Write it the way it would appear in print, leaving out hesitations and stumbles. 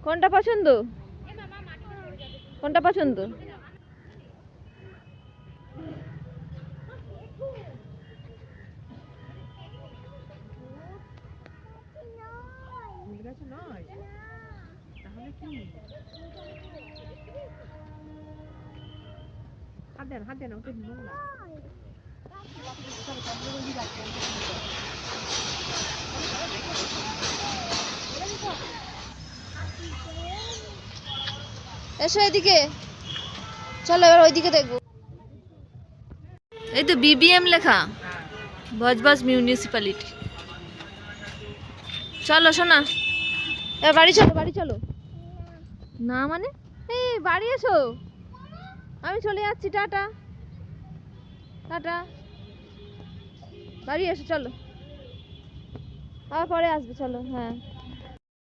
কোনটা পছন্দ? কোনটা পছন্দ? হাত দেন ওকে নোংরা। এসো এদিকে, চলো এবার ওইদিকে দেখবো। এই তো বিবিএম লেখা, বজবজ মিউনিসিপ্যালিটি। চলো শোনা, এবার বাড়ি চলো, বাড়ি চলো। না মানে এই বাড়ি এসো, আমি চলে যাচ্ছি, টাটা টাটা। বাড়ি এসো চলো, আবার পরে আসবে, চলো। হ্যাঁ।